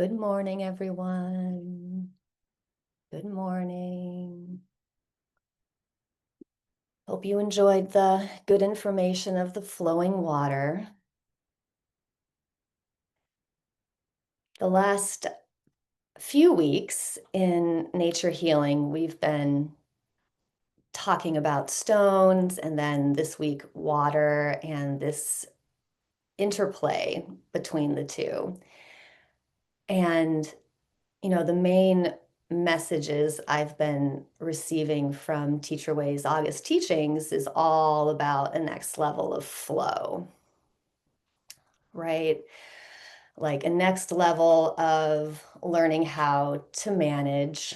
Good morning, everyone. Good morning. Hope you enjoyed the good information of the flowing water. The last few weeks in nature healing, we've been talking about stones, and then this week, water, and this interplay between the two. And the main messages I've been receiving from Teacher Way's August teachings is all about a next level of flow, right? Like a next level of learning how to manage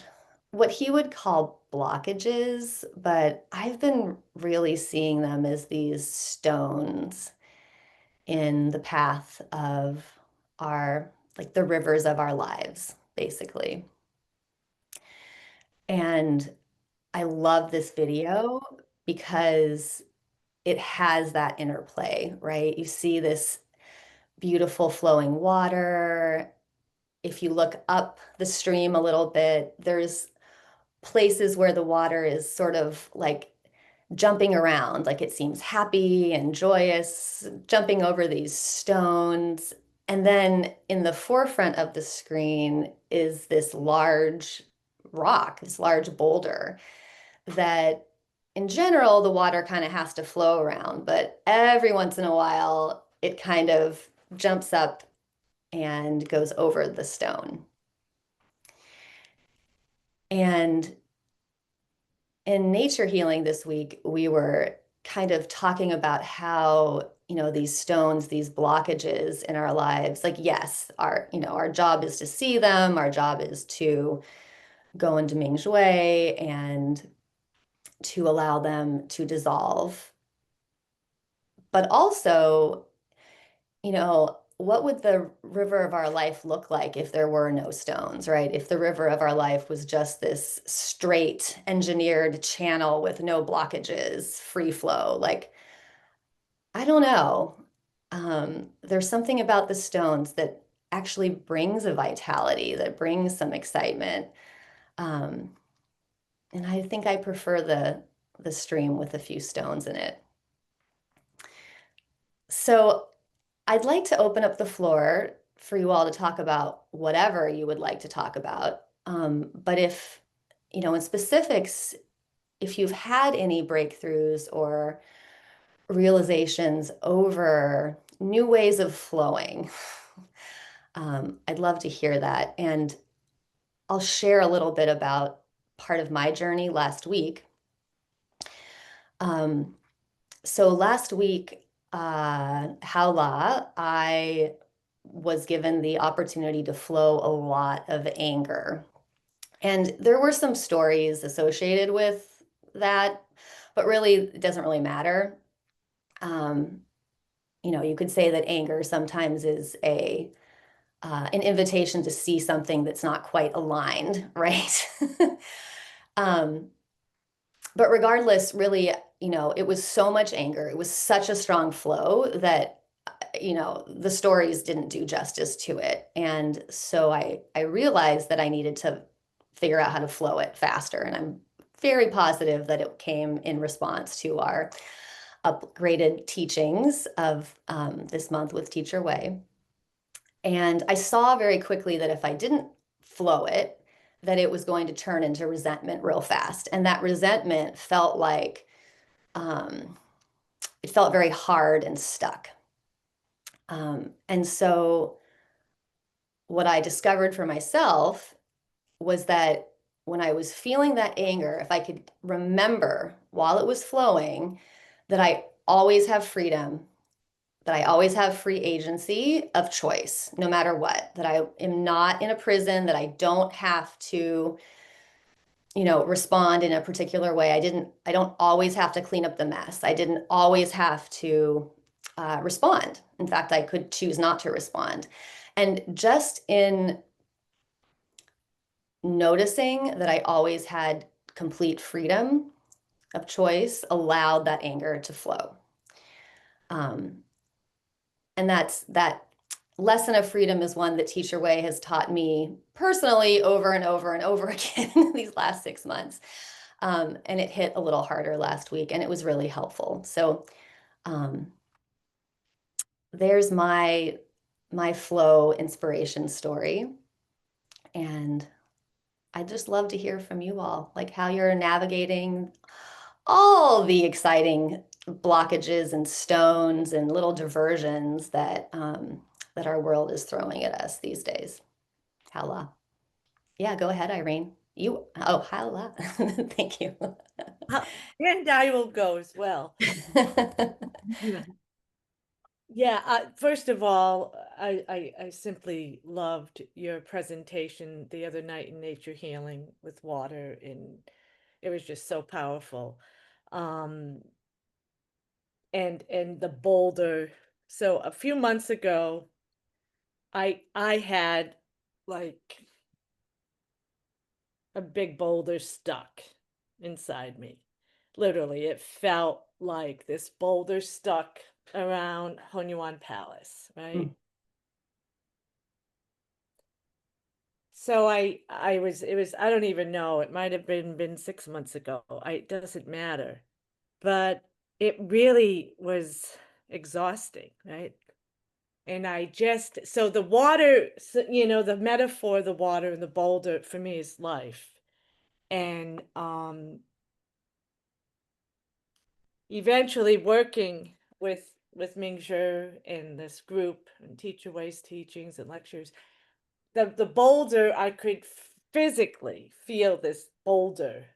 what he would call blockages, but I've been really seeing them as these stones in the path of our, like the rivers of our lives, basically. And I love this video because it has that interplay, right? You see this beautiful flowing water. If you look up the stream a little bit, there's places where the water is sort of like jumping around, like it seems happy and joyous, jumping over these stones. And then in the forefront of the screen is this large rock, this large boulder that in general, the water kind of has to flow around, but every once in a while, it kind of jumps up and goes over the stone. And in nature healing this week, we were kind of talking about how, these stones, these blockages in our lives, like, yes, our job is to see them, our job is to go into Ming Shui and to allow them to dissolve. But also, what would the river of our life look like if there were no stones, right? If the river of our life was just this straight engineered channel with no blockages, free flow, like, I don't know. There's something about the stones that actually brings a vitality, that brings some excitement. Um, and I think I prefer the stream with a few stones in it. So I'd like to open up the floor for you all to talk about whatever you would like to talk about. But if, in specifics, if you've had any breakthroughs or realizations over new ways of flowing, I'd love to hear that. And I'll share a little bit about part of my journey last week. Um, so last week, Haula, I was given the opportunity to flow a lot of anger. And there were some stories associated with that, but really, it doesn't really matter. Um, you could say that anger sometimes is an invitation to see something that's not quite aligned, right? um, but regardless, really, it was so much anger. It was such a strong flow that the stories didn't do justice to it. And so I realized that I needed to figure out how to flow it faster. And I'm very positive that it came in response to our upgraded teachings of this month with Teacher Way. And I saw very quickly that if I didn't flow it, that it was going to turn into resentment real fast. And that resentment felt like um, it felt very hard and stuck. And so what I discovered for myself was that when I was feeling that anger, if I could remember while it was flowing that I always have freedom, that I always have free agency of choice, no matter what, that I am not in a prison, that I don't have to, respond in a particular way. I don't always have to clean up the mess. I didn't always have to respond. In fact, I could choose not to respond. And just in noticing that I always had complete freedom of choice allowed that anger to flow. Um, and that Lesson of Freedom is one that Teacher Way has taught me personally over and over and over again these last 6 months. And it hit a little harder last week, and it was really helpful. So um, there's my flow inspiration story. And I'd just love to hear from you all, like how you're navigating all the exciting blockages and stones and little diversions that our world is throwing at us these days. Hala. Yeah, go ahead, Irene. Oh, hala. Thank you. And I will go as well. Yeah. Yeah, first of all, I simply loved your presentation the other night in Nature Healing with water, and it was just so powerful. Um, and the boulder. So a few months ago, I had like a big boulder stuck inside me. Literally, it felt like this boulder stuck around Hunyuan Palace, right? So I don't even know, it might have been 6 months ago. It doesn't matter. But it really was exhausting, right? And so the water, the metaphor, the water and the boulder for me is life. And eventually working with Mingzhi and this group and Teacher Way's teachings and lectures, the boulder, I could physically feel this boulder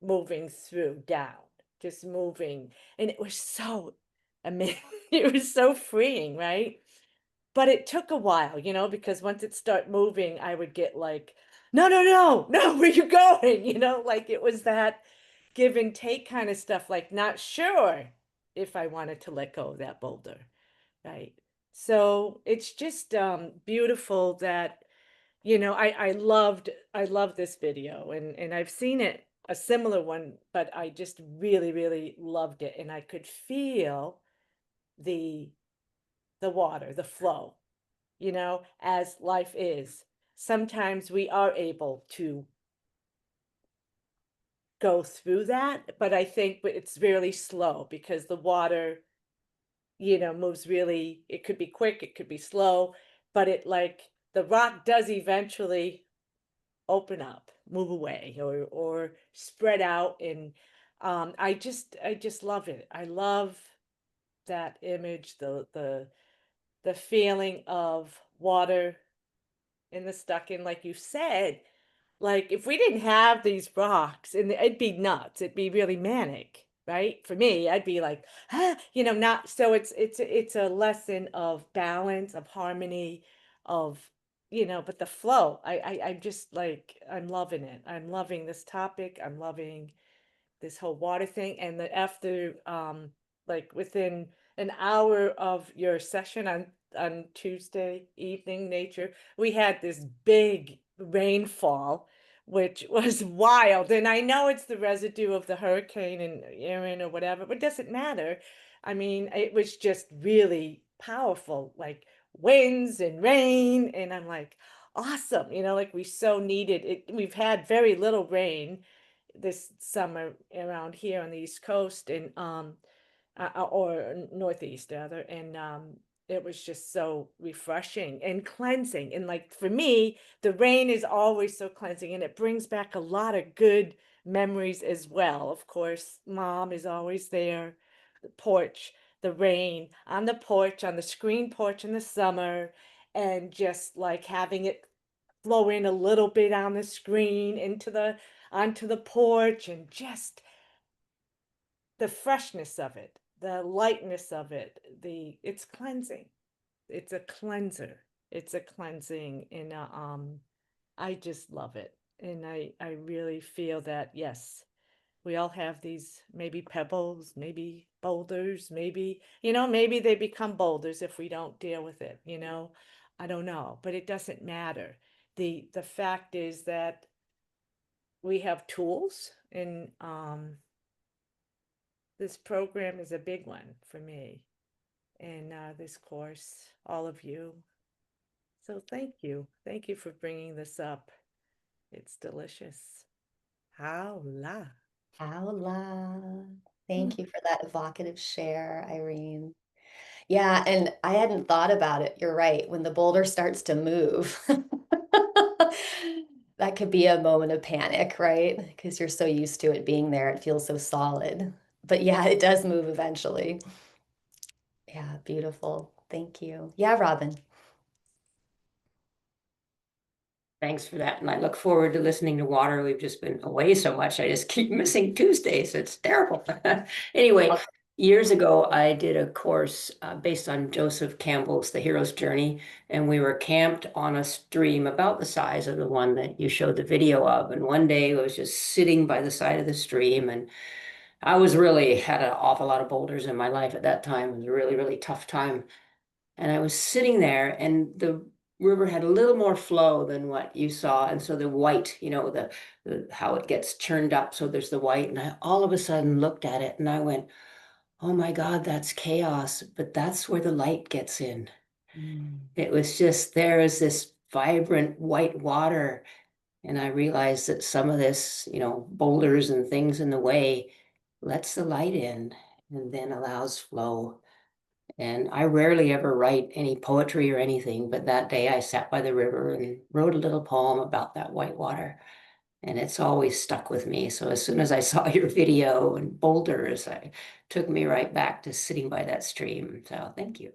moving through down, just moving, and it was so amazing. It was so freeing, right? But it took a while, because once it start moving, I would get like, no, no, no, no, where you going? Like it was that give and take kind of stuff, like not sure if I wanted to let go of that boulder, right? So it's just beautiful that, I loved this video, and I've seen it, a similar one, but I just really, really loved it. And I could feel the water, the flow, as life is. Sometimes we are able to go through that, but I think it's really slow because the water, moves really, it could be quick, it could be slow, but the rock does eventually open up, move away, or spread out. And I just love it. I love that image, the feeling of water in the stuck in, like you said. Like if we didn't have these rocks, and it'd be nuts, it'd be really manic, right? For me, I'd be like, ah, not so. It's a lesson of balance, of harmony, of but the flow. I'm just like, I'm loving it. I'm loving this topic. I'm loving this whole water thing. And then after like within an hour of your session on Tuesday evening, nature, we had this big rainfall, which was wild. And I know it's the residue of the hurricane and Erin or whatever, but it doesn't matter. I mean, it was just really powerful, like winds and rain. And I'm like, awesome, like we so needed it. We've had very little rain this summer around here on the East Coast, and or Northeast rather, and it was just so refreshing and cleansing. And like for me, the rain is always so cleansing, and it brings back a lot of good memories as well. Of course, mom is always there, the porch, the rain on the porch, on the screen porch in the summer, and just like having it flow in a little bit on the screen onto the porch, and just the freshness of it, the lightness of it, it's cleansing. It's a cleanser. It's a cleansing, and I just love it. And I really feel that, yes, we all have these, maybe pebbles, maybe boulders, maybe they become boulders if we don't deal with it. I don't know, but it doesn't matter. The fact is that we have tools, and this program is a big one for me. And this course, all of you. So thank you. Thank you for bringing this up. It's delicious. Howla. Howla. Mm. Thank you for that evocative share, Irene. Yeah, and I hadn't thought about it. You're right. When the boulder starts to move, that could be a moment of panic, right? Because you're so used to it being there, it feels so solid. But yeah, it does move eventually. Yeah, beautiful. Thank you. Yeah, Robin. Thanks for that. And I look forward to listening to Water. We've just been away so much. I just keep missing Tuesdays. It's terrible. Anyway, years ago, I did a course based on Joseph Campbell's The Hero's Journey, and we were camped on a stream about the size of the one that you showed the video of. And one day I was just sitting by the side of the stream, and I was really had an awful lot of boulders in my life at that time. It was a really, really tough time. And I was sitting there, and the river had a little more flow than what you saw. And so the white, the how it gets churned up. So there's the white. And I all of a sudden looked at it and I went, oh my God, that's chaos. But that's where the light gets in. It was just there is this vibrant white water. And I realized that some of this, boulders and things in the way lets the light in and then allows flow. And I rarely ever write any poetry or anything, but that day I sat by the river and wrote a little poem about that white water. And it's always stuck with me. So as soon as I saw your video and boulders, I took me right back to sitting by that stream. So thank you.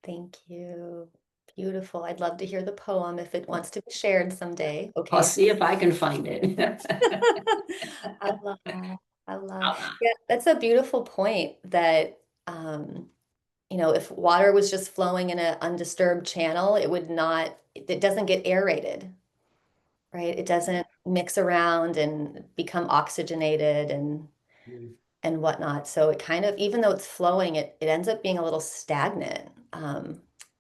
Thank you. Beautiful. I'd love to hear the poem if it wants to be shared someday. I'll Okay. see if I can find it. I love that. I love. Yeah, that's a beautiful point that if water was just flowing in an undisturbed channel, it doesn't get aerated, right? It doesn't mix around and become oxygenated and whatnot. So it kind of, even though it's flowing, it ends up being a little stagnant.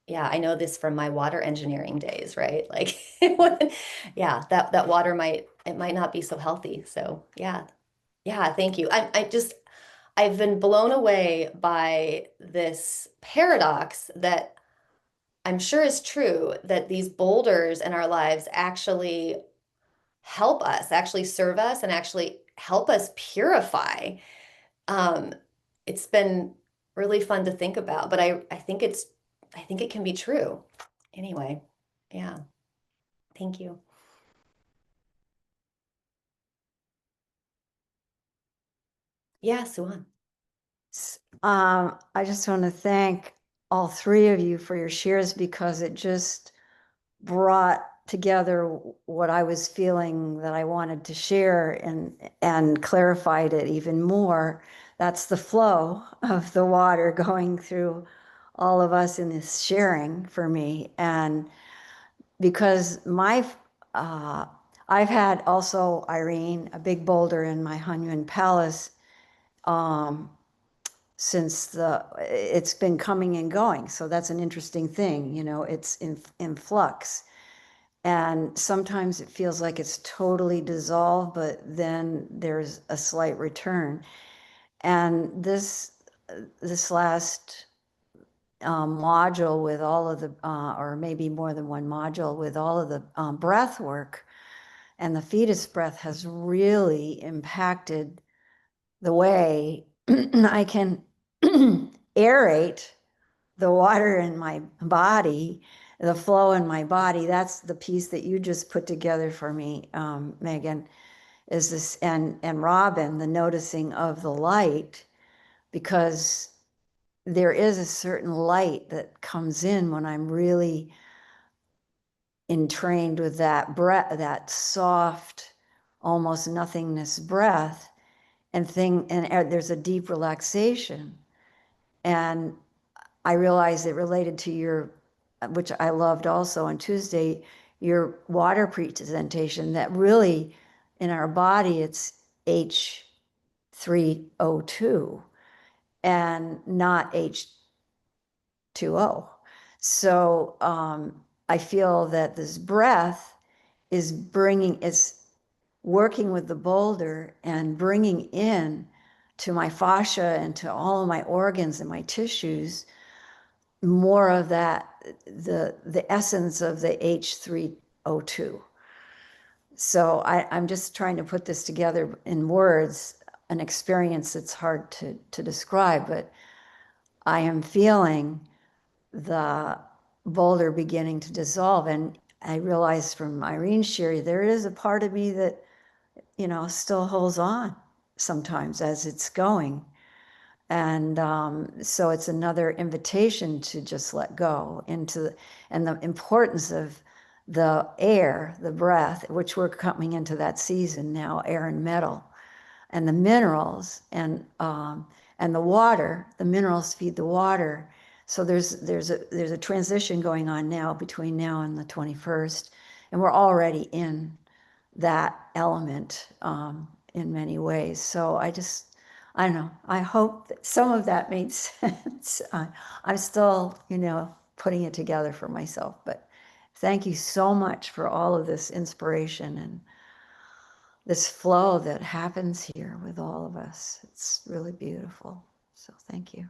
Yeah, I know this from my water engineering days, right? Like, yeah, that water might not be so healthy. So yeah, thank you. I've been blown away by this paradox that I'm sure is true, that these boulders in our lives actually help us, actually serve us, and actually help us purify. Um, it's been really fun to think about, but I think it can be true. Anyway, yeah, thank you. Yeah, Suan. I just want to thank all three of you for your shares because it just brought together what I was feeling that I wanted to share and clarified it even more. That's the flow of the water going through all of us in this sharing for me. And because I've had also, Irene, a big boulder in my Hunyuan Palace since it's been coming and going. So that's an interesting thing, it's in flux. And sometimes it feels like it's totally dissolved, but then there's a slight return. And this last module with all of the, or maybe more than one module with all of the breath work and the fetus breath has really impacted the way I can aerate the water in my body, the flow in my body. That's the piece that you just put together for me, Megan, is this, and Robin, the noticing of the light, because there is a certain light that comes in when I'm really entrained with that breath, that soft, almost nothingness breath, and there's a deep relaxation. And I realized it related to your, which I loved also on Tuesday, your water presentation, that really in our body it's H3O2 and not H2O. So I feel that this breath is working with the boulder and bringing in to my fascia and to all of my organs and my tissues more of that, the essence of the H3O2. So I'm just trying to put this together in words, an experience that's hard to describe, but I am feeling the boulder beginning to dissolve. And I realized from Irene's share, there is a part of me that, you know, still holds on sometimes as it's going. And so it's another invitation to just let go into, and the importance of the air, the breath, which we're coming into that season now, air and metal, and the minerals, and the water. The minerals feed the water. So there's a transition going on now between now and the 21st, and we're already in that element in many ways. So I don't know, I hope that some of that made sense. I'm still, you know, putting it together for myself, but thank you so much for all of this inspiration and this flow that happens here with all of us. It's really beautiful. So thank you.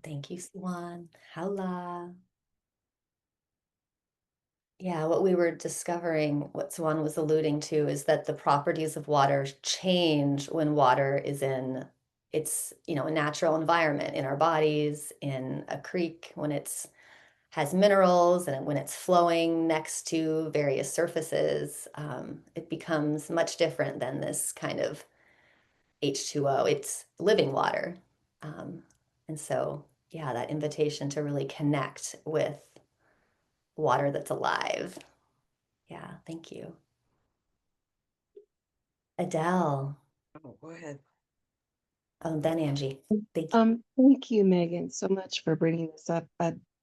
Thank you, Swan. Hala. Yeah, what we were discovering, what Swan was alluding to, is that the properties of water change when water is in its, you know, a natural environment in our bodies, in a creek, when it's has minerals, and when it's flowing next to various surfaces, it becomes much different than this kind of H2O. It's living water. And so, yeah, that invitation to really connect with water that's alive. Yeah, thank you. Adele. Oh, go ahead. Then Angie. Thank you. Thank you, Megan, so much for bringing this up.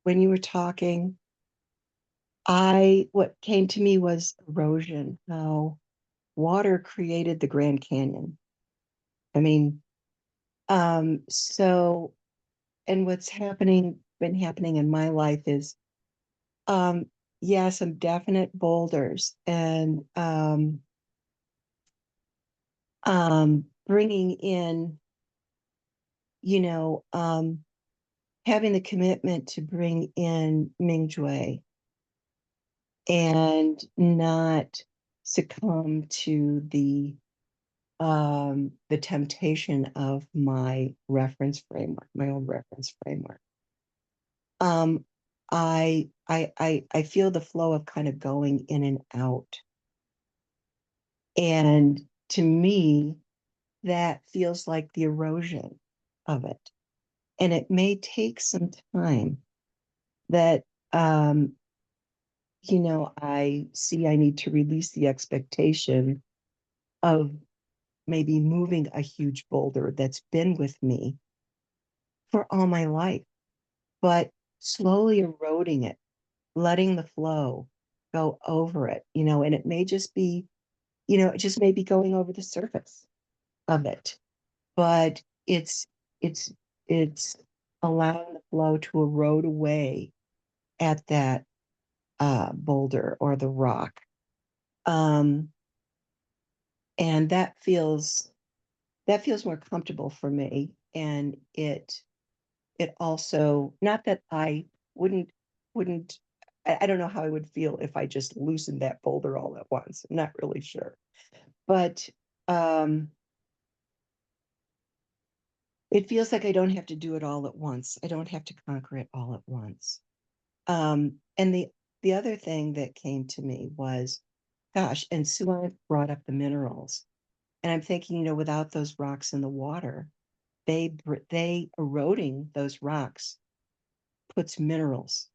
When you were talking, what came to me was erosion, how water created the Grand Canyon. I mean, so, and what's been happening in my life is, yeah, some definite boulders, and bringing in, you know, having the commitment to bring in Minghui and not succumb to the temptation of my reference framework, my own reference framework. I feel the flow of kind of going in and out. And to me, that feels like the erosion of it. And it may take some time that, you know, I need to release the expectation of maybe moving a huge boulder that's been with me for all my life, but slowly eroding it, letting the flow go over it, you know, and it may just be, you know, it just may be going over the surface of it, but it's it's allowing the flow to erode away at that boulder or the rock. And that feels more comfortable for me. And it also, not that I wouldn't I don't know how I would feel if I just loosened that boulder all at once. I'm not really sure. But it feels like I don't have to do it all at once. I don't have to conquer it all at once. And the other thing that came to me was, gosh, and Sue brought up the minerals. And I'm thinking, you know, without those rocks in the water, they eroding those rocks puts minerals,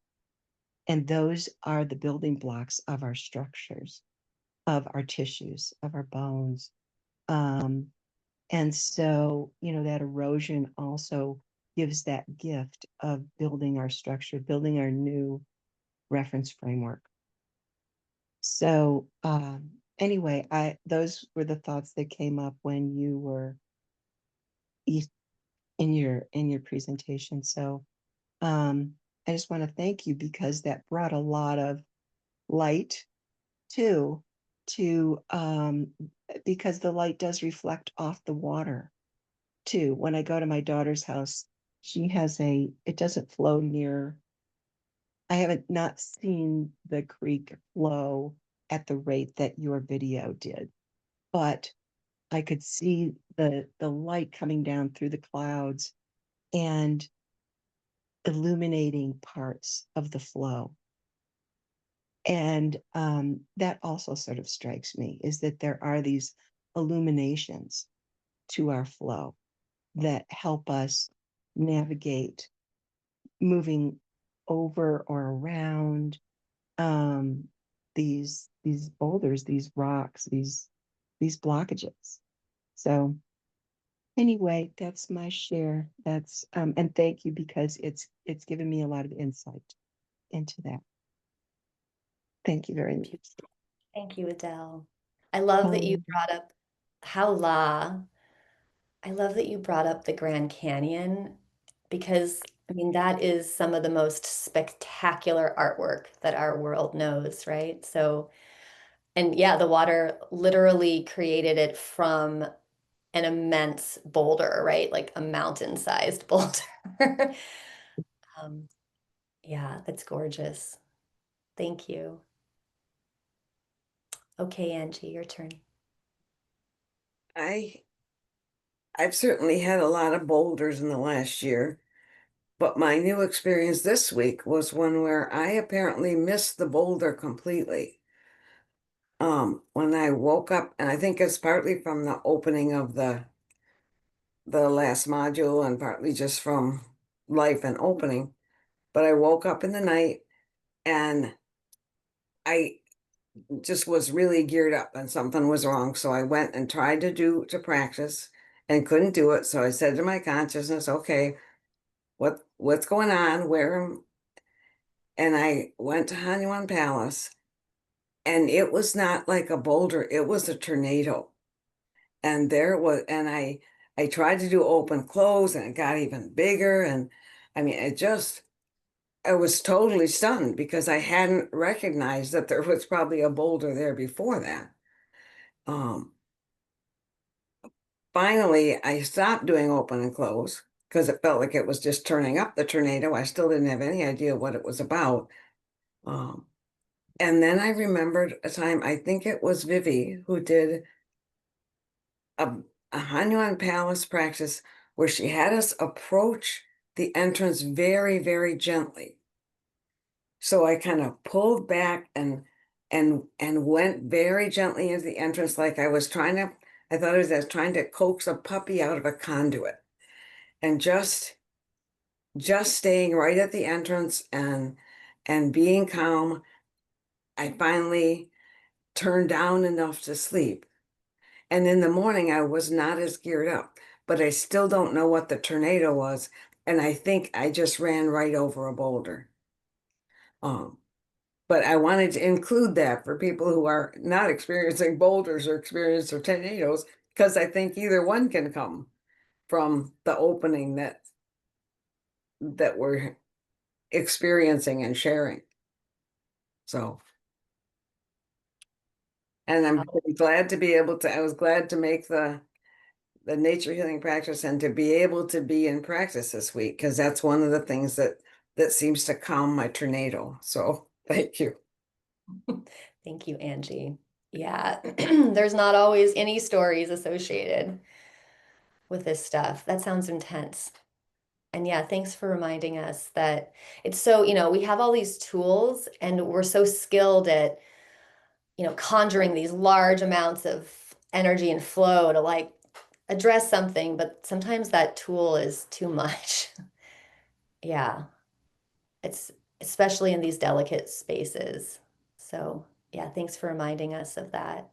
and those are the building blocks of our structures, of our tissues, of our bones. And so, you know, that erosion also gives that gift of building our structure, building our new reference framework. So anyway, those were the thoughts that came up when you were in your presentation. So I just want to thank you, because that brought a lot of light too, because the light does reflect off the water too. When I go to my daughter's house she has it doesn't flow near, I haven't not seen the creek flow at the rate that your video did, but I could see the light coming down through the clouds and illuminating parts of the flow. And that also sort of strikes me, is that there are these illuminations to our flow that help us navigate moving over or around these boulders, these rocks, these blockages. So anyway, that's my share. That's and thank you, because it's given me a lot of insight into that. Thank you very much. Thank you, Adele. I love that you brought up Haula. I love that you brought up the Grand Canyon because, I mean, that is some of the most spectacular artwork that our world knows, right? So, and yeah, the water literally created it from an immense boulder, right? Like a mountain-sized boulder. Um, yeah, that's gorgeous. Thank you. Okay, Angie, your turn. I've certainly had a lot of boulders in the last year, but my new experience this week was one where I apparently missed the boulder completely. When I woke up, and I think it's partly from the opening of the last module and partly just from life and opening, but I woke up in the night and I just was really geared up and something was wrong. So I went and tried to practice and couldn't do it. So I said to my consciousness, okay, what's going on? And I went to Hanuman Palace, and it was not like a boulder, it was a tornado. And there it was, and I tried to do open close and it got even bigger. And I mean, I was totally stunned because I hadn't recognized that there was probably a boulder there before that. Finally, I stopped doing open and close because it felt like it was just turning up the tornado. I still didn't have any idea what it was about. And then I remembered a time, I think it was Vivi, who did a Hanuman Palace practice where she had us approach the entrance very, very gently. So I kind of pulled back and went very gently into the entrance, like I thought I was trying to coax a puppy out of a conduit, and just staying right at the entrance and being calm. I finally turned down enough to sleep. And in the morning, I was not as geared up, but I still don't know what the tornado was. And I think I just ran right over a boulder. But I wanted to include that for people who are not experiencing boulders or experience tornadoes, because I think either one can come from the opening that we're experiencing and sharing. So, and I'm glad to be able to, I was glad to make the nature healing practice and to be able to be in practice this week, because that's one of the things that seems to calm my tornado. So thank you. Thank you, Angie. Yeah, there's not always any stories associated with this stuff. That sounds intense. And yeah, thanks for reminding us that it's so, we have all these tools and we're so skilled at, conjuring these large amounts of energy and flow to like address something, but sometimes that tool is too much. Yeah, it's especially in these delicate spaces. So yeah, thanks for reminding us of that,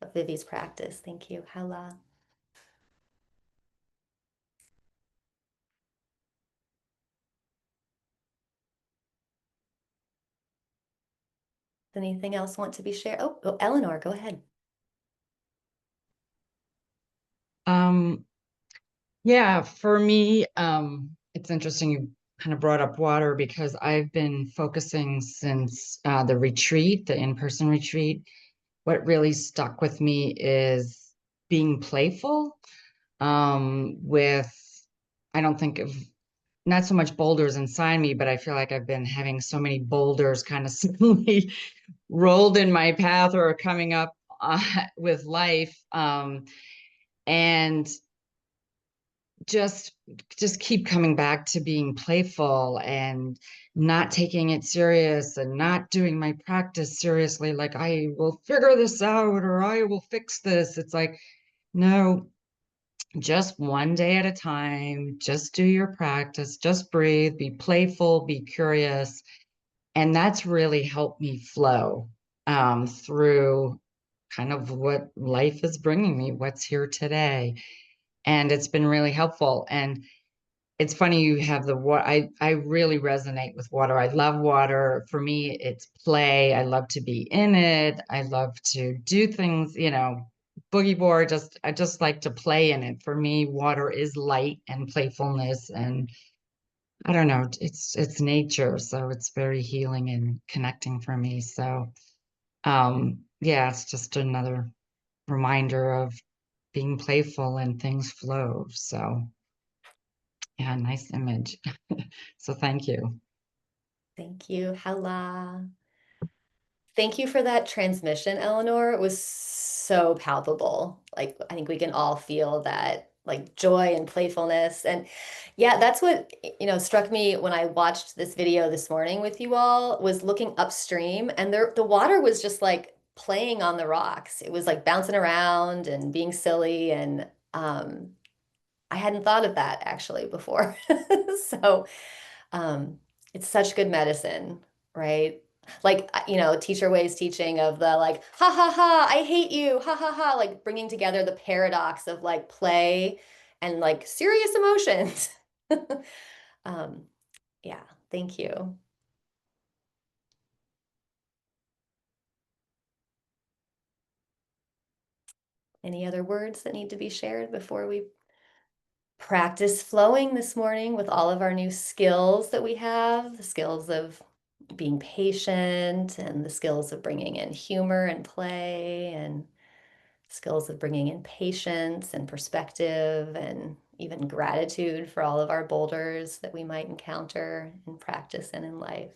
of Vivi's practice. Thank you. Hala. Anything else want to be shared? Oh, Eleanor, go ahead. Yeah, for me, it's interesting you kind of brought up water because I've been focusing since the retreat, the in-person retreat. What really stuck with me is being playful with, I don't think of not so much boulders inside me, but I feel like I've been having so many boulders kind of suddenly rolled in my path or coming up with life. And just keep coming back to being playful and not taking it serious and not doing my practice seriously, like I will figure this out or I will fix this. It's like, no, just one day at a time, just do your practice, just breathe, be playful, be curious. And that's really helped me flow through kind of what life is bringing me, what's here today. And it's been really helpful. And it's funny you have the water. I really resonate with water. I love water. For me, it's play. I love to be in it. I love to do things, boogie board. I just like to play in it. For me, water is light and playfulness, and I don't know, it's nature, so it's very healing and connecting for me. So yeah, it's just another reminder of being playful and things flow. So yeah, nice image. So thank you. Thank you, Hala. Thank you for that transmission, Eleanor. It was so palpable. Like, I think we can all feel that, like, joy and playfulness. And yeah, that's what, struck me when I watched this video this morning with you all, was looking upstream, and the water was just like playing on the rocks. It was like bouncing around and being silly. And I hadn't thought of that actually before. So um, it's such good medicine, right? Like, Teacher Way's teaching of the like, ha ha ha, I hate you, ha ha ha, like bringing together the paradox of like play and like serious emotions. um, yeah, thank you. Any other words that need to be shared before we practice flowing this morning with all of our new skills that we have, the skills of being patient and the skills of bringing in humor and play and skills of bringing in patience and perspective and even gratitude for all of our boulders that we might encounter in practice and in life.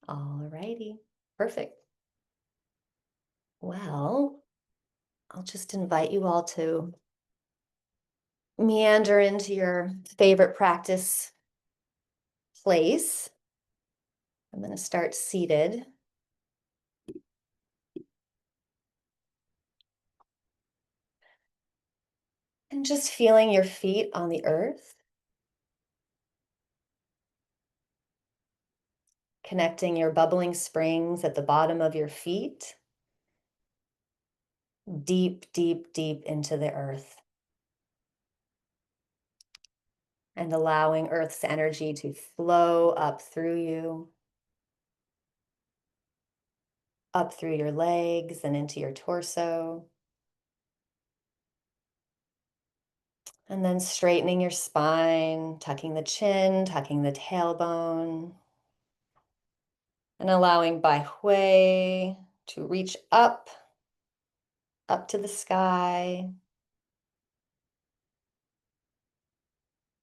All righty, perfect. Well, I'll just invite you all to meander into your favorite practice place. I'm going to start seated. And just feeling your feet on the earth. Connecting your bubbling springs at the bottom of your feet. Deep, deep, deep into the earth. And allowing Earth's energy to flow up through you. Up through your legs and into your torso. And then straightening your spine, tucking the chin, tucking the tailbone. And allowing Bai Hui to reach up to the sky.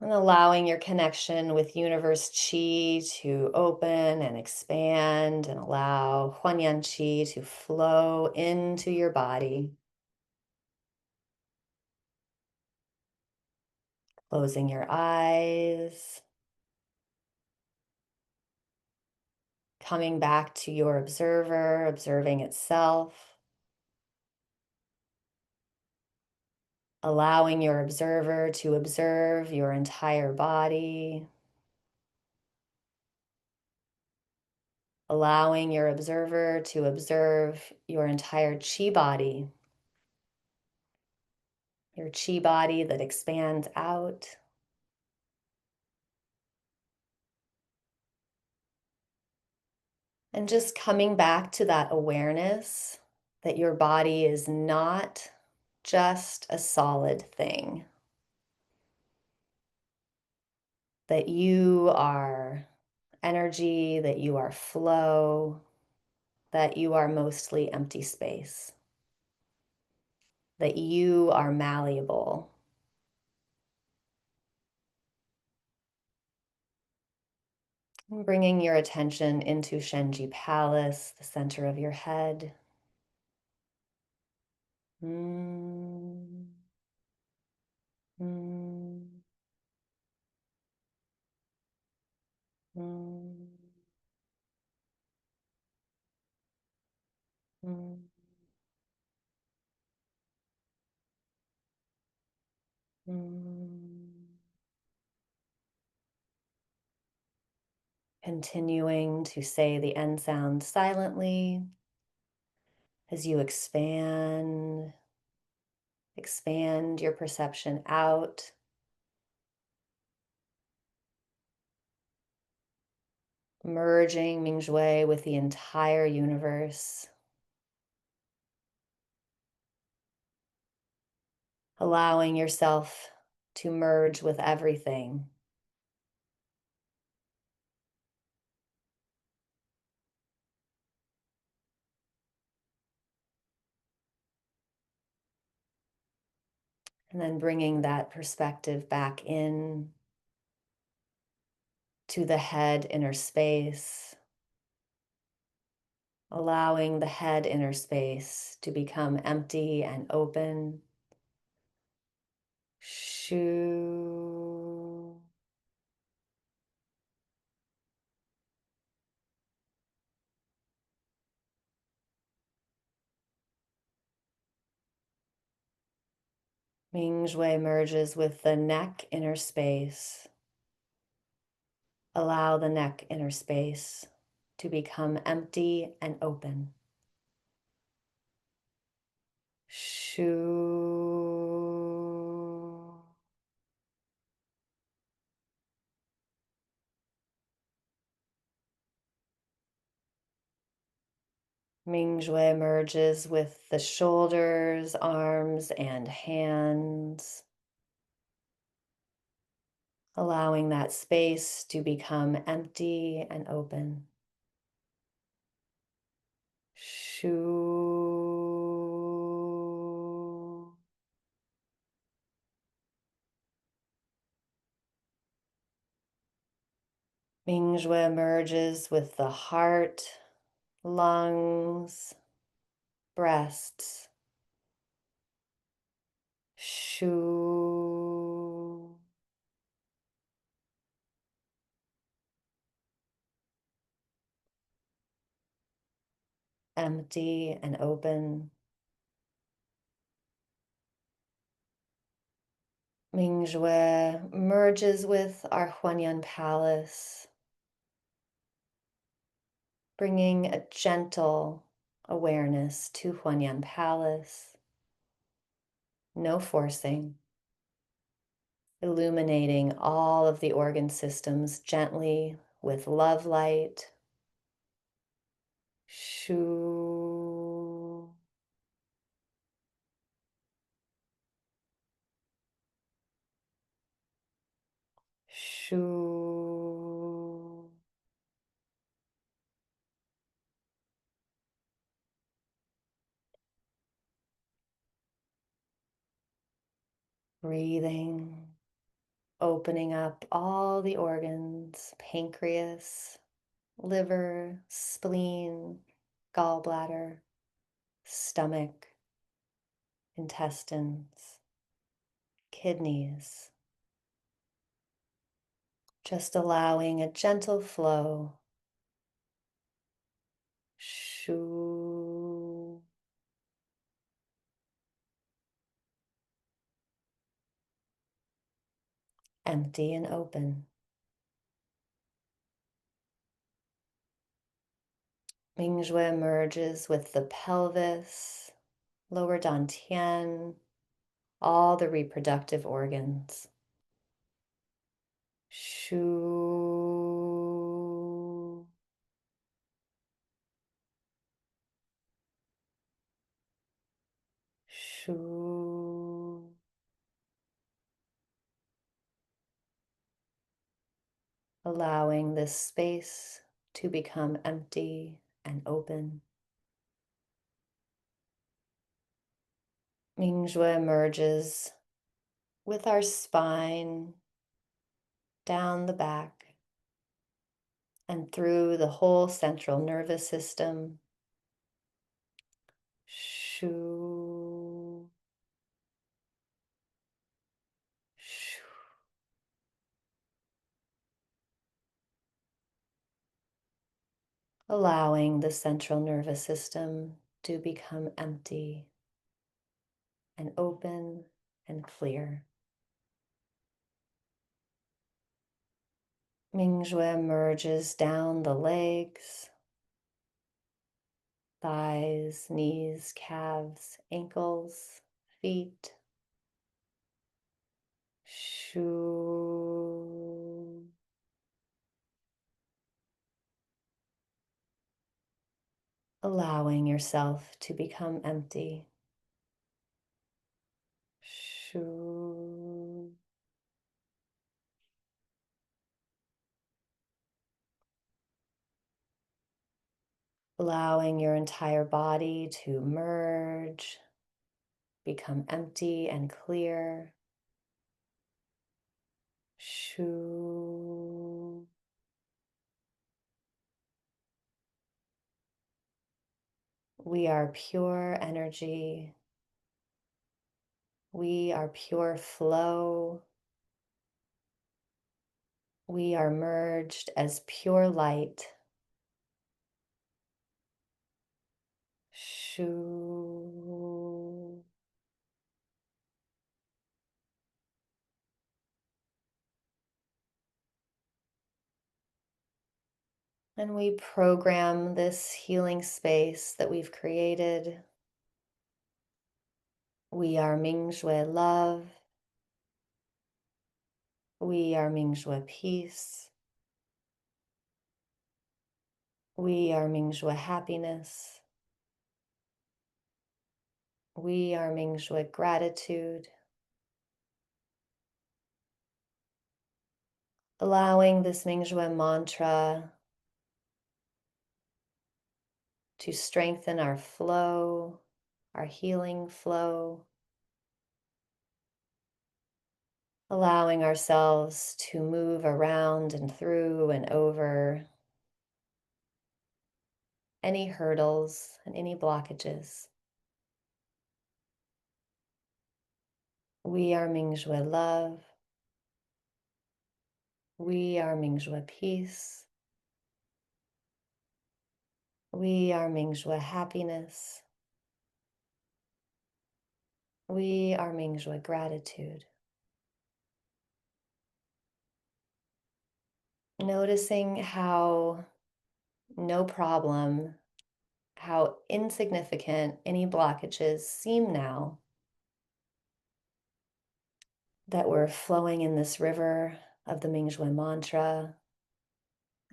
And allowing your connection with universe chi to open and expand and allow Huanyan chi to flow into your body. Closing your eyes. Coming back to your observer, observing itself. Allowing your observer to observe your entire body. Allowing your observer to observe your entire chi body. Your chi body that expands out. And just coming back to that awareness that your body is not just a solid thing. That you are energy, that you are flow, that you are mostly empty space. that you are malleable. And bringing your attention into Shenji Palace, the center of your head. Mm. Mm. Mm. Mm. Mm. Continuing to say the end sound silently as you expand your perception out. Merging Mingshui with the entire universe. Allowing yourself to merge with everything. And then bringing that perspective back in to the head inner space, allowing the head inner space to become empty and open. Shu. Mingshui merges with the neck inner space. Allow the neck inner space to become empty and open. Shu. Mingshui merges with the shoulders, arms, and hands, allowing that space to become empty and open. Shu. Mingshui merges with the heart, lungs, breasts. Shu. Empty and open. Mingshui merges with our Huanyan Palace, bringing a gentle awareness to Huanyan Palace. No forcing. Illuminating all of the organ systems gently with love light. Shu. Shu. Breathing, opening up all the organs, pancreas, liver, spleen, gallbladder, stomach, intestines, kidneys. Just allowing a gentle flow. Shu. Empty and open. Mingshui merges with the pelvis, lower dantian, all the reproductive organs. Shu. Shu. Allowing this space to become empty and open. Mingjue emerges with our spine down the back and through the whole central nervous system. Shoo. Shoo. Allowing the central nervous system to become empty and open and clear. Mingjue emerges down the legs, thighs, knees, calves, ankles, feet. Shoo. Allowing yourself to become empty. Shoo. Allowing your entire body to merge, become empty and clear. Shoo. We are pure energy. We are pure flow. We are merged as pure light. Shoo. And we program this healing space that we've created. We are Mingjue love. We are Mingjue peace. We are Mingjue happiness. We are Mingjue gratitude. Allowing this Mingjue mantra to strengthen our flow, our healing flow. Allowing ourselves to move around and through and over any hurdles and any blockages. We are Mingjue love. We are Mingjue peace. We are Mingjue happiness. We are Mingjue gratitude. Noticing how no problem, how insignificant any blockages seem now, that we're flowing in this river of the Mingjue mantra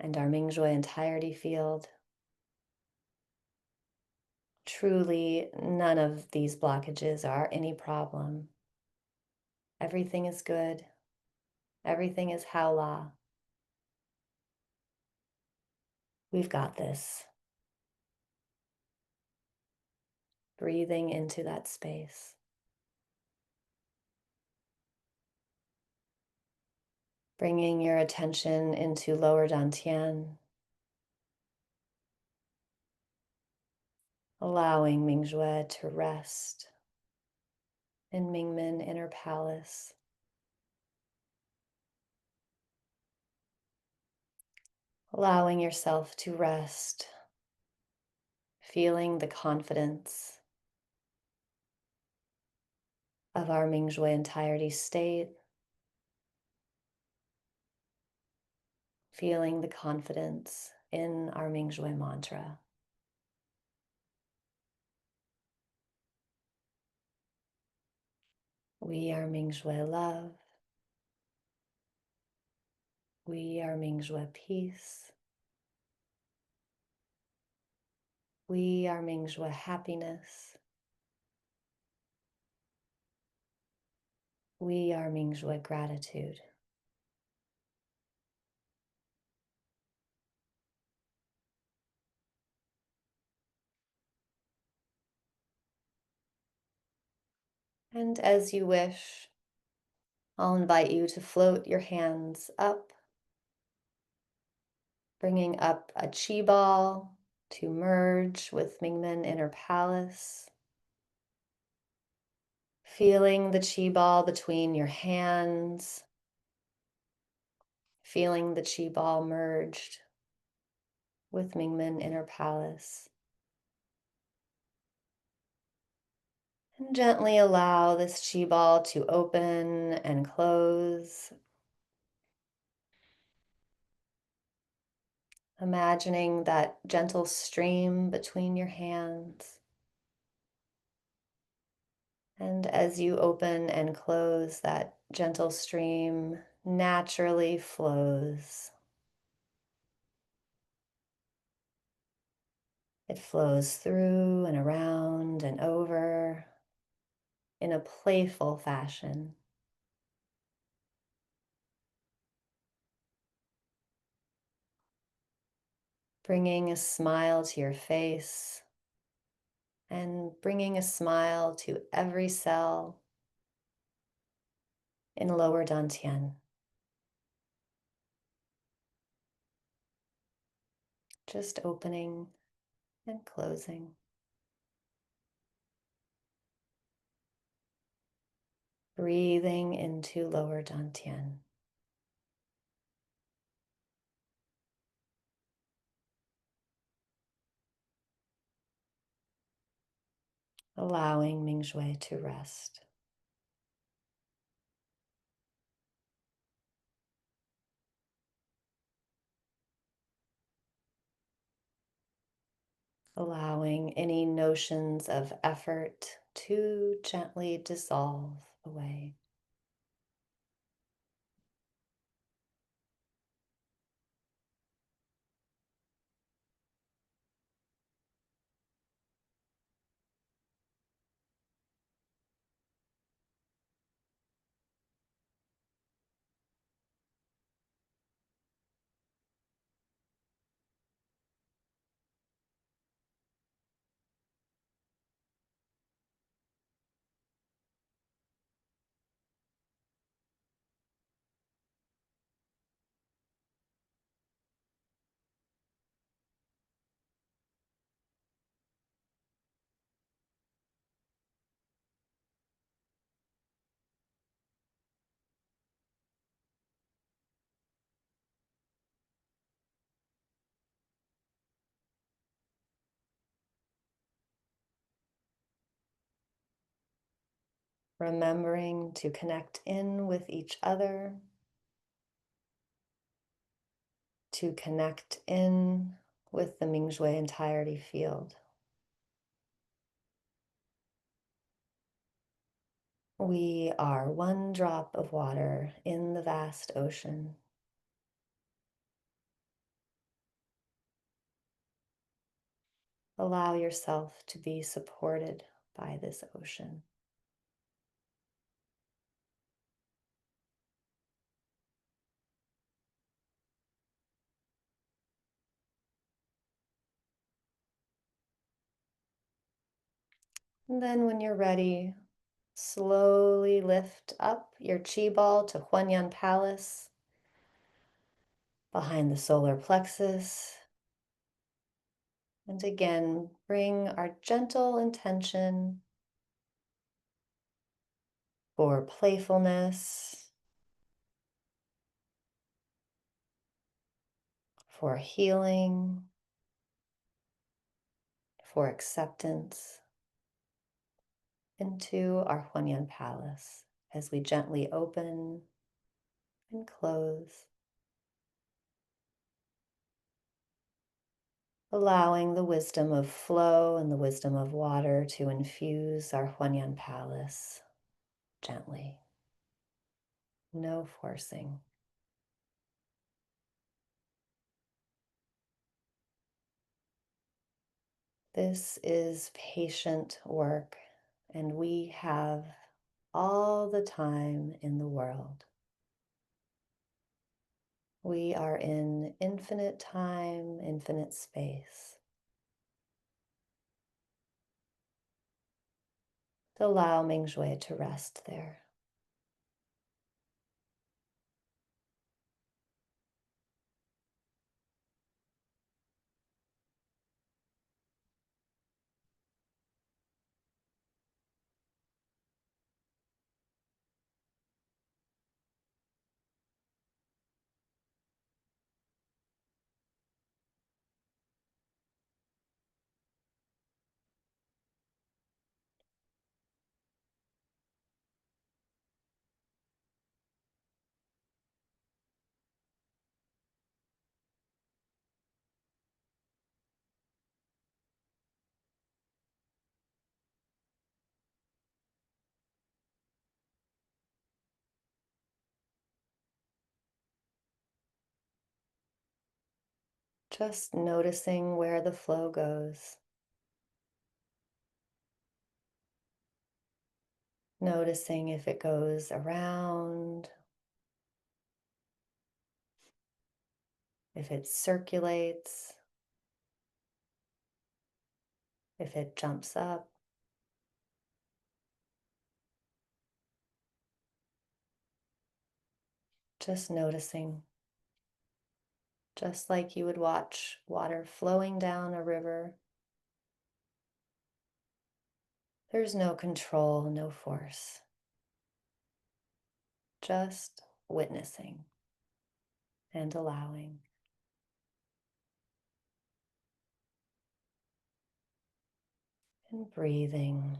and our Mingjue entirety field. Truly, none of these blockages are any problem. Everything is good. Everything is Haola. We've got this. Breathing into that space. Bringing your attention into lower dantian. Allowing Mingjue to rest in Mingmen Inner Palace. Allowing yourself to rest, feeling the confidence of our Mingjue entirety state, feeling the confidence in our Mingjue mantra. We are Mingjue love. We are Mingjue peace. We are Mingjue happiness. We are Mingjue gratitude. And as you wish, I'll invite you to float your hands up, bringing up a chi ball to merge with Mingmen Inner Palace. Feeling the chi ball between your hands, feeling the chi ball merged with Mingmen Inner Palace. And gently allow this chi ball to open and close. Imagining that gentle stream between your hands. And as you open and close, that gentle stream naturally flows. It flows through and around and over in a playful fashion. Bringing a smile to your face and bringing a smile to every cell in lower dantian. Just opening and closing. Breathing into lower dantian. Allowing Mingshui to rest. Allowing any notions of effort to gently dissolve away. Remembering to connect in with each other, to connect in with the Mingshui entirety field. We are one drop of water in the vast ocean. Allow yourself to be supported by this ocean. And then when you're ready, slowly lift up your chi ball to Huanyan Palace, behind the solar plexus. And again, bring our gentle intention for playfulness, for healing, for acceptance into our Huanyan Palace as we gently open and close, allowing the wisdom of flow and the wisdom of water to infuse our Huanyan Palace gently. No forcing. This is patient work, and we have all the time in the world. We are in infinite time, infinite space. the Lao Mingshui to rest there. Just noticing where the flow goes. Noticing if it goes around, if it circulates, if it jumps up. Just noticing, just like you would watch water flowing down a river. There's no control, no force. Just witnessing and allowing. And breathing.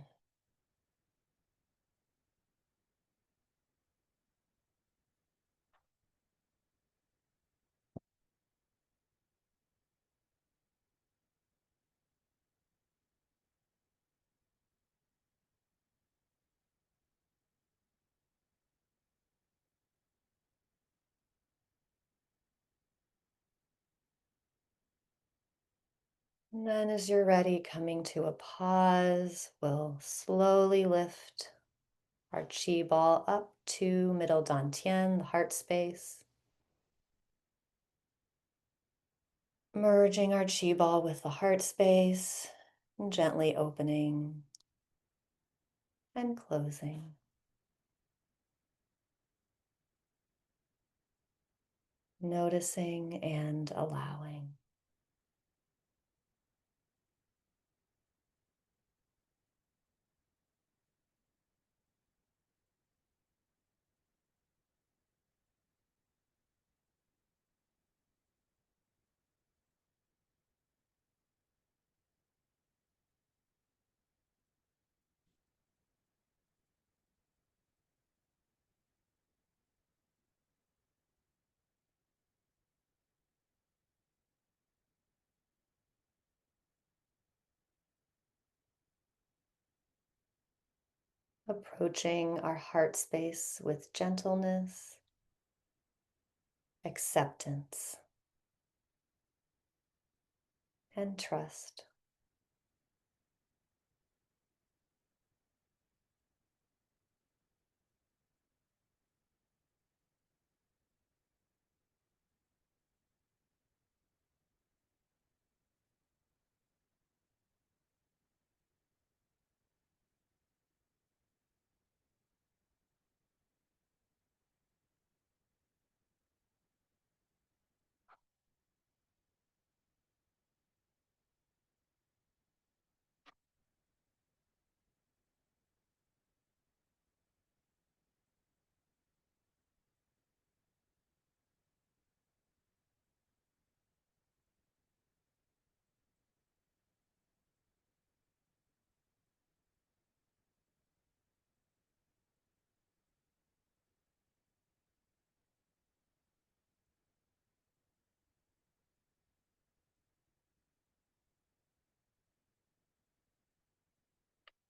And then as you're ready, coming to a pause, we'll slowly lift our chi ball up to middle dantian, the heart space. Merging our chi ball with the heart space, and gently opening and closing. Noticing and allowing. Approaching our heart space with gentleness, acceptance, and trust.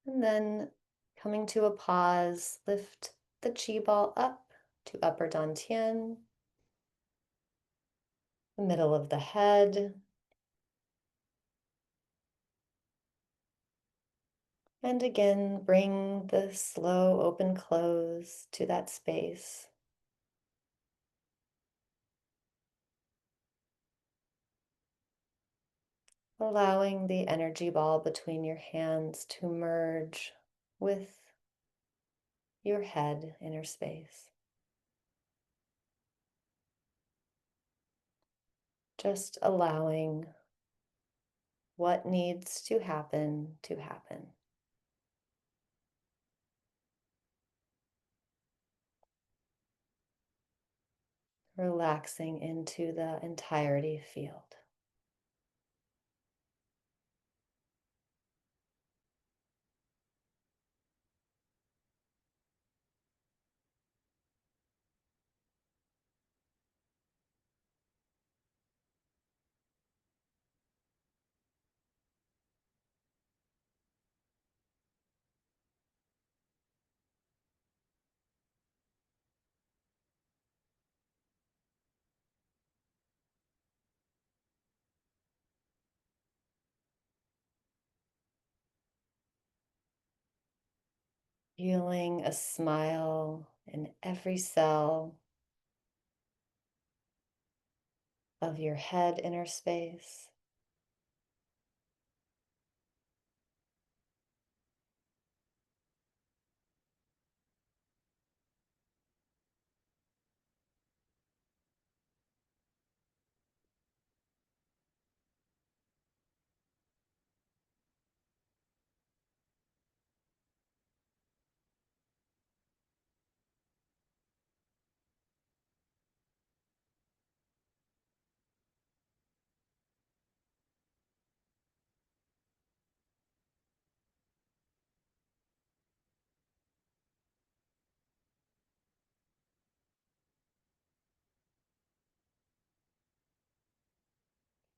And then coming to a pause, lift the chi ball up to upper dantian, the middle of the head, and again bring the slow open close to that space. Allowing the energy ball between your hands to merge with your head inner space. Just allowing what needs to happen to happen. Relaxing into the entirety field. Feeling a smile in every cell of your head inner space.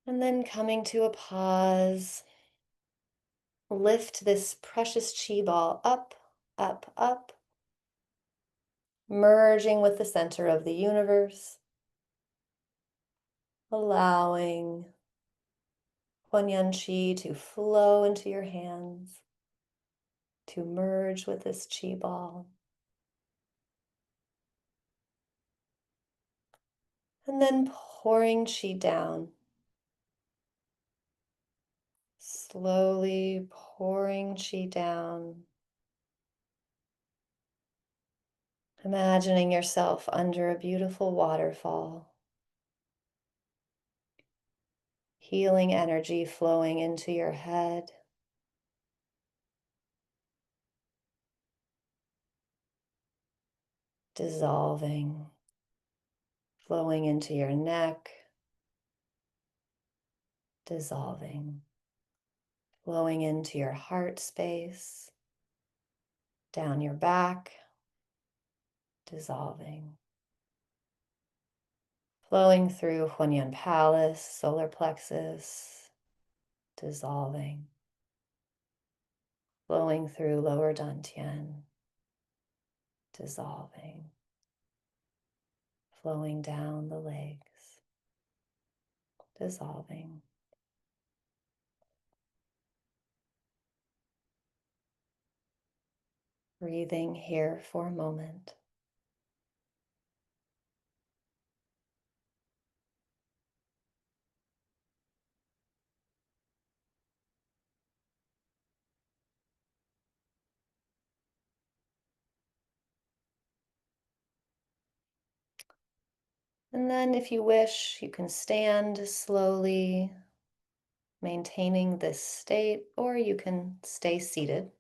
And then coming to a pause, lift this precious chi ball up, up, up, merging with the center of the universe, allowing Huanyan Qi to flow into your hands, to merge with this chi ball. And then pouring chi down, slowly pouring chi down, imagining yourself under a beautiful waterfall. Healing energy flowing into your head, dissolving, flowing into your neck, dissolving, flowing into your heart space, down your back, dissolving, flowing through Huanyan Palace, solar plexus, dissolving, flowing through lower dantian, dissolving, flowing down the legs, dissolving. Breathing here for a moment. And then if you wish, you can stand slowly, maintaining this state, or you can stay seated.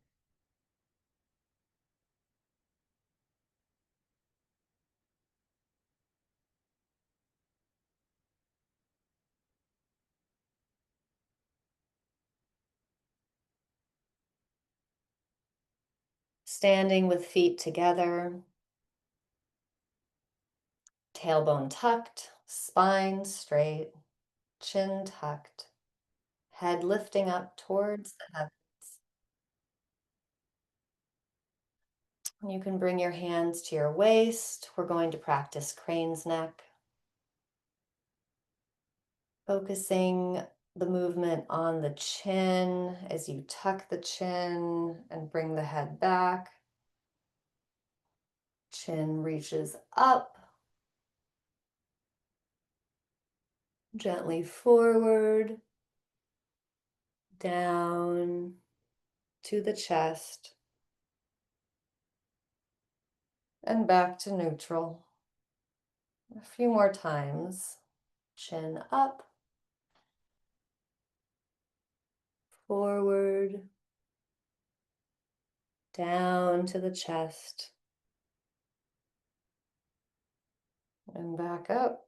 Standing with feet together, tailbone tucked, spine straight, chin tucked, head lifting up towards the heavens. You can bring your hands to your waist. We're going to practice crane's neck. Focusing the movement on the chin as you tuck the chin and bring the head back. Chin reaches up, gently forward, down to the chest. And back to neutral. A few more times. Chin up, forward, down to the chest, and back up.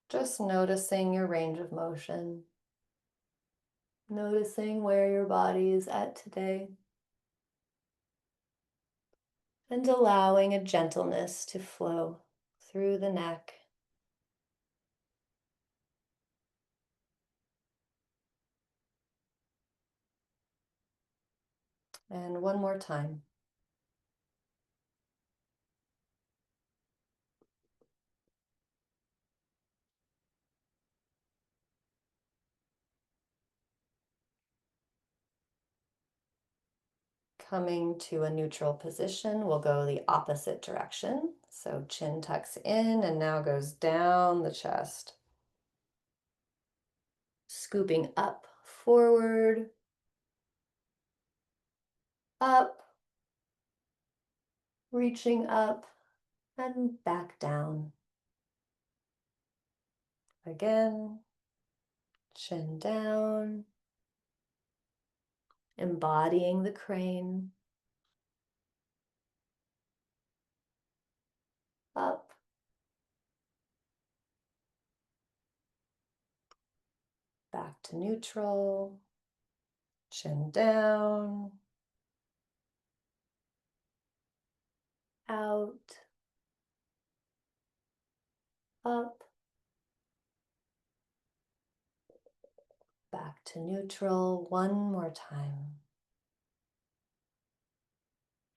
Just noticing your range of motion, noticing where your body is at today, and allowing a gentleness to flow through the neck. And one more time. Coming to a neutral position, we'll go the opposite direction. So chin tucks in and now goes down the chest. Scooping up, forward, up, reaching up, and back down. Again, chin down, embodying the crane. Up, back to neutral, chin down, out, up, back to neutral. One more time.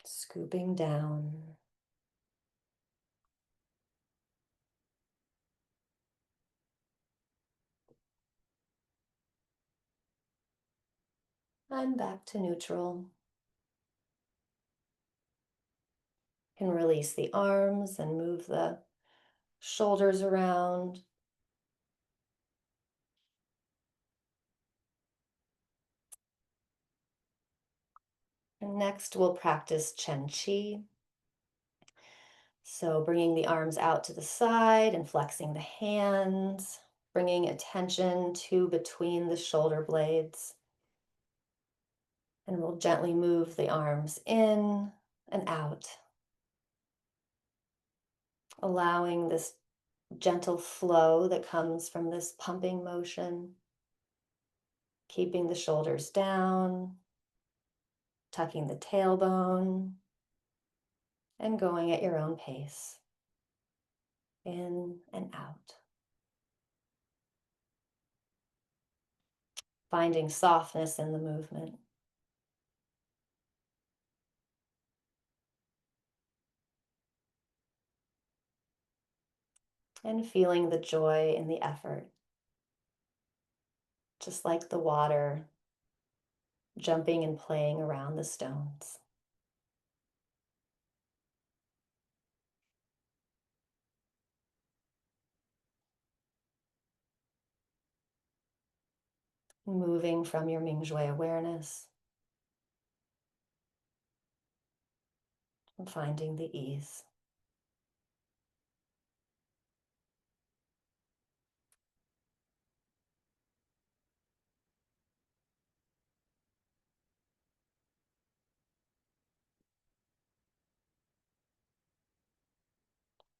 Scooping down. And back to neutral. Can release the arms and move the shoulders around. And next we'll practice Chen Qi. So bringing the arms out to the side and flexing the hands, bringing attention to between the shoulder blades. And we'll gently move the arms in and out, allowing this gentle flow that comes from this pumping motion, keeping the shoulders down, tucking the tailbone, and going at your own pace, in and out. Finding softness in the movement. And feeling the joy in the effort. Just like the water jumping and playing around the stones. Moving from your Mingshui awareness and finding the ease.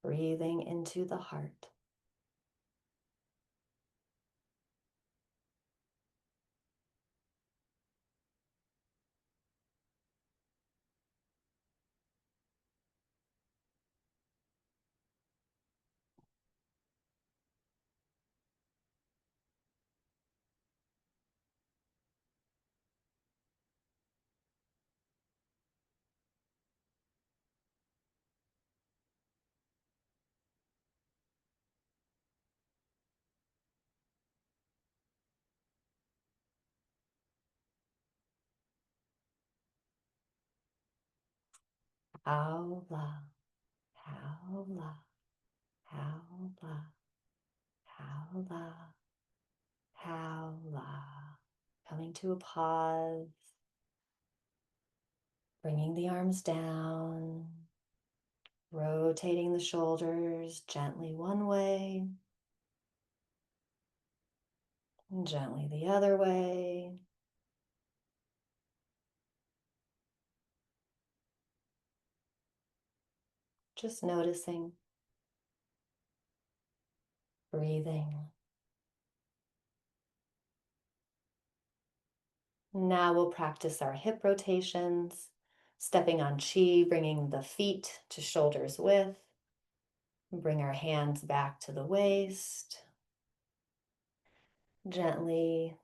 Breathing into the heart. Howla, howla, howla, howla, howla. Coming to a pause. Bringing the arms down, rotating the shoulders gently one way, and gently the other way. Just noticing, breathing. Now we'll practice our hip rotations, stepping on chi, bringing the feet to shoulders width. Bring our hands back to the waist. Gently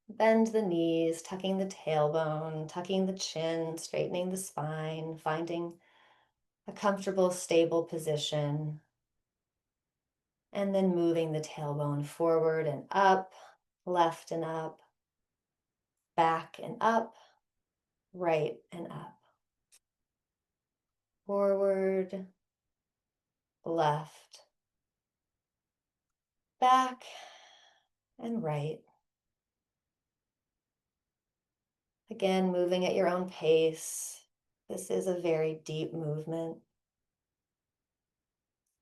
bend the knees, tucking the tailbone, tucking the chin, straightening the spine, finding a comfortable, stable position. And then moving the tailbone forward and up, left and up, back and up, right and up. Forward, left, back, and right. Again, moving at your own pace. This is a very deep movement.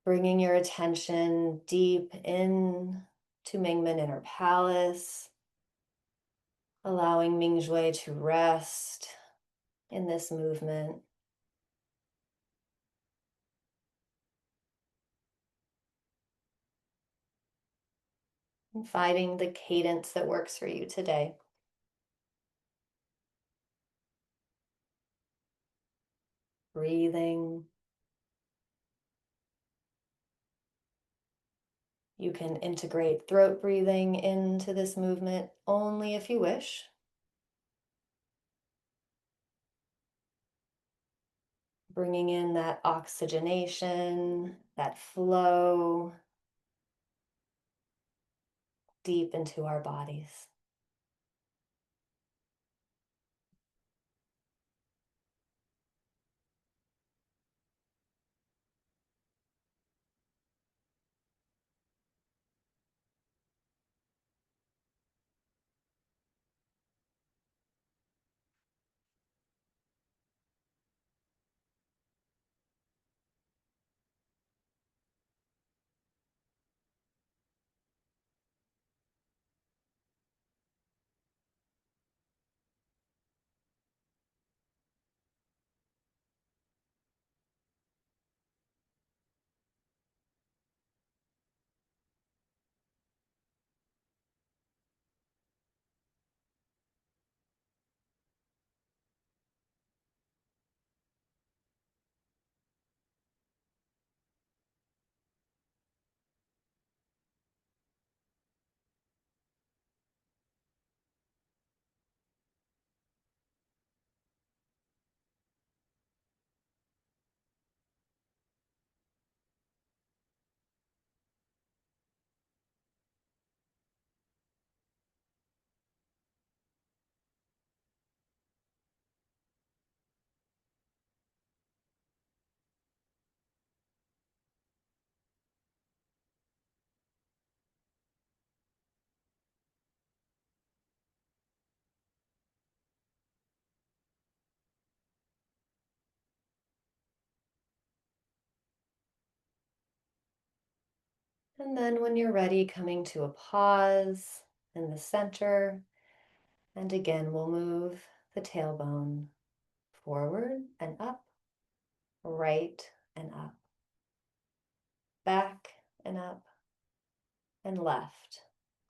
Bringing your attention deep in to Mingmen Inner Palace, allowing Mingshui to rest in this movement. And finding the cadence that works for you today. Breathing. You can integrate throat breathing into this movement only if you wish. Bringing in that oxygenation, that flow deep into our bodies. And then when you're ready, coming to a pause in the center. And again, we'll move the tailbone forward and up, right and up, back and up, and left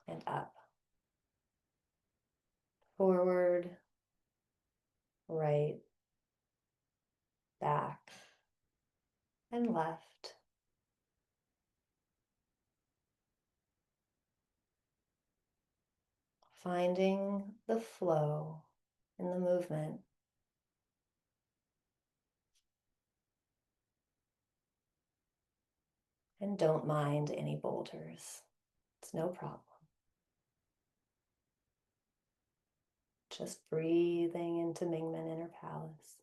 and up, forward, right, back, and left. Finding the flow in the movement. And don't mind any boulders. It's no problem. Just breathing into Mingmen Inner Palace.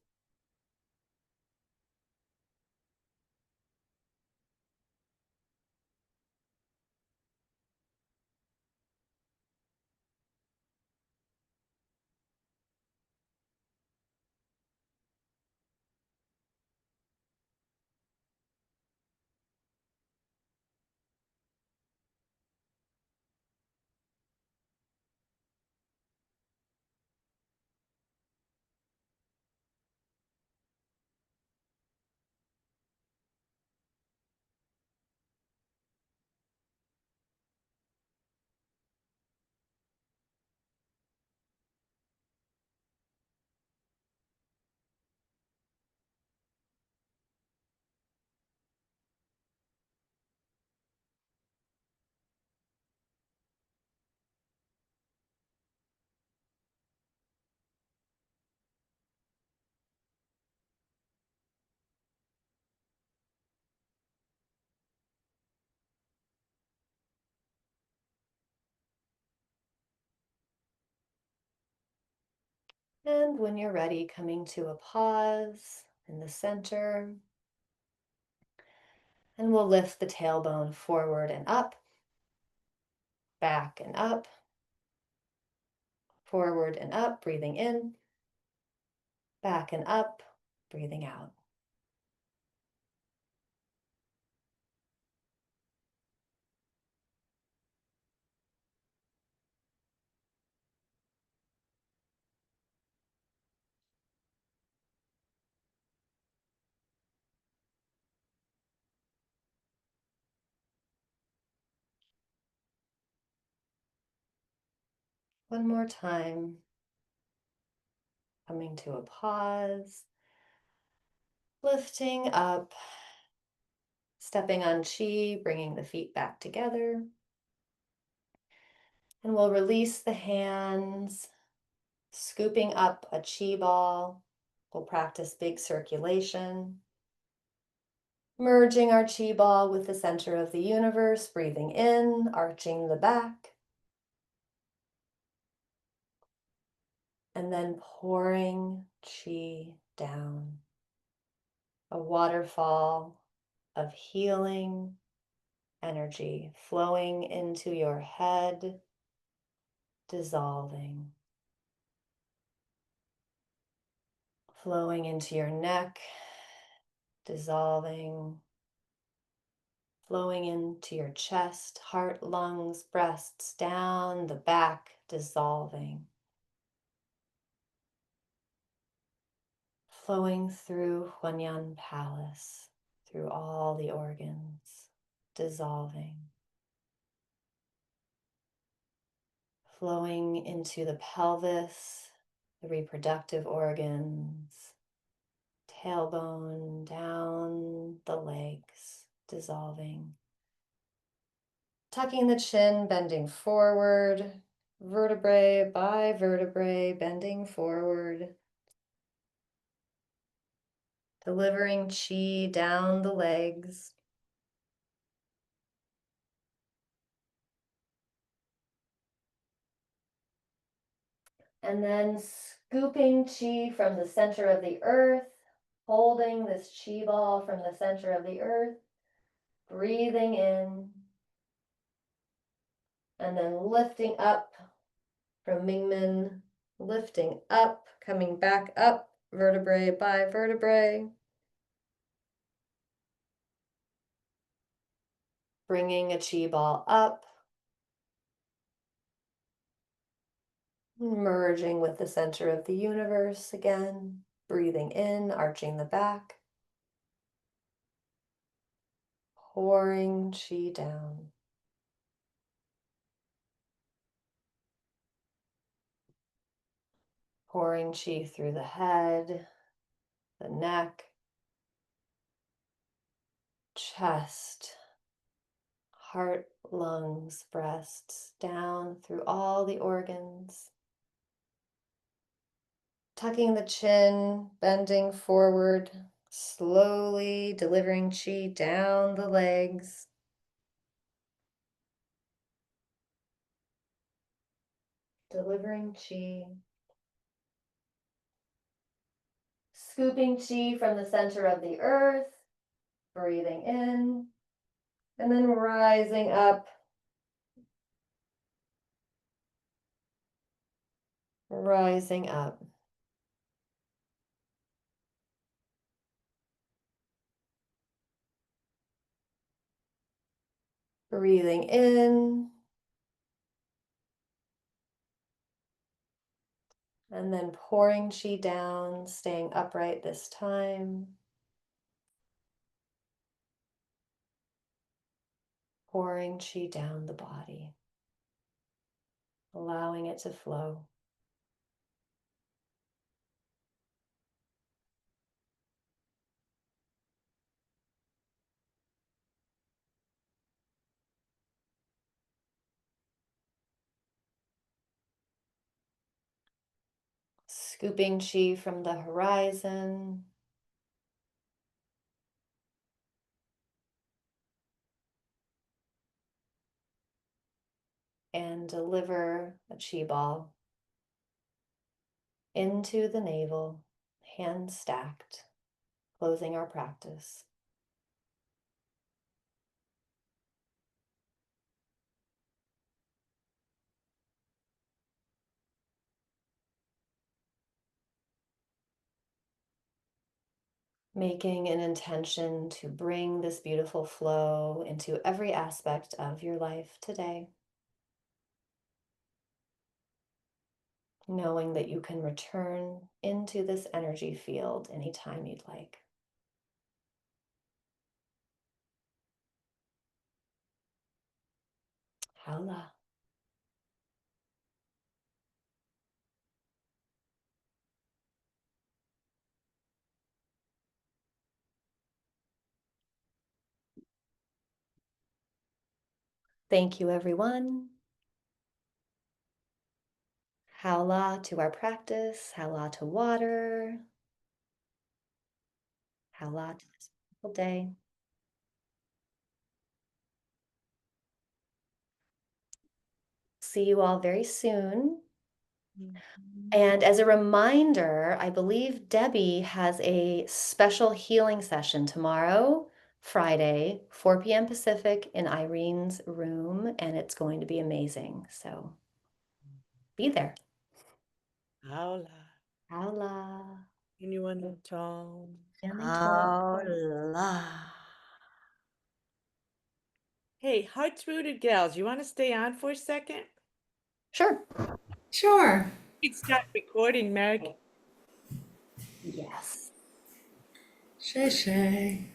And when you're ready, coming to a pause in the center. And we'll lift the tailbone forward and up, back and up, forward and up, breathing in, back and up, breathing out. One more time. Coming to a pause. Lifting up. Stepping on chi, bringing the feet back together. And we'll release the hands, scooping up a chi ball. We'll practice big circulation. Merging our chi ball with the center of the universe, breathing in, arching the back. And then pouring chi down. A waterfall of healing energy flowing into your head, dissolving. Flowing into your neck, dissolving. Flowing into your chest, heart, lungs, breasts, down the back, dissolving. Flowing through Huanyan Palace, through all the organs, dissolving. Flowing into the pelvis, the reproductive organs, tailbone, down the legs, dissolving. Tucking the chin, bending forward, vertebrae by vertebrae, bending forward. Delivering chi down the legs. And then scooping chi from the center of the earth, holding this chi ball from the center of the earth, breathing in, and then lifting up from Mingmen, lifting up, coming back up, vertebrae by vertebrae. Bringing a chi ball up, merging with the center of the universe again, breathing in, arching the back, pouring chi down. Pouring chi through the head, the neck, chest, heart, lungs, breasts, down through all the organs. Tucking the chin, bending forward, slowly delivering chi down the legs. Delivering chi. Scooping chi from the center of the earth, breathing in, and then rising up. Rising up. Breathing in. And then pouring chi down, staying upright this time. Pouring chi down the body. Allowing it to flow. Scooping chi from the horizon. And deliver a chi ball. into the navel, hands stacked, closing our practice. Making an intention to bring this beautiful flow into every aspect of your life today. Knowing that you can return into this energy field anytime you'd like. Haula. Thank you, everyone. Haula to our practice, haula to water, haula to this beautiful day. See you all very soon. And as a reminder, I believe Debbie has a special healing session tomorrow, Friday, 4 p.m. Pacific in Irene's room, and it's going to be amazing. So be there. Hola. Haula. Anyone at all? Hola. Hey, Hearts Rooted Gals, you want to stay on for a second? Sure. Sure. You can start recording, Meg. Yes. Shay Shay.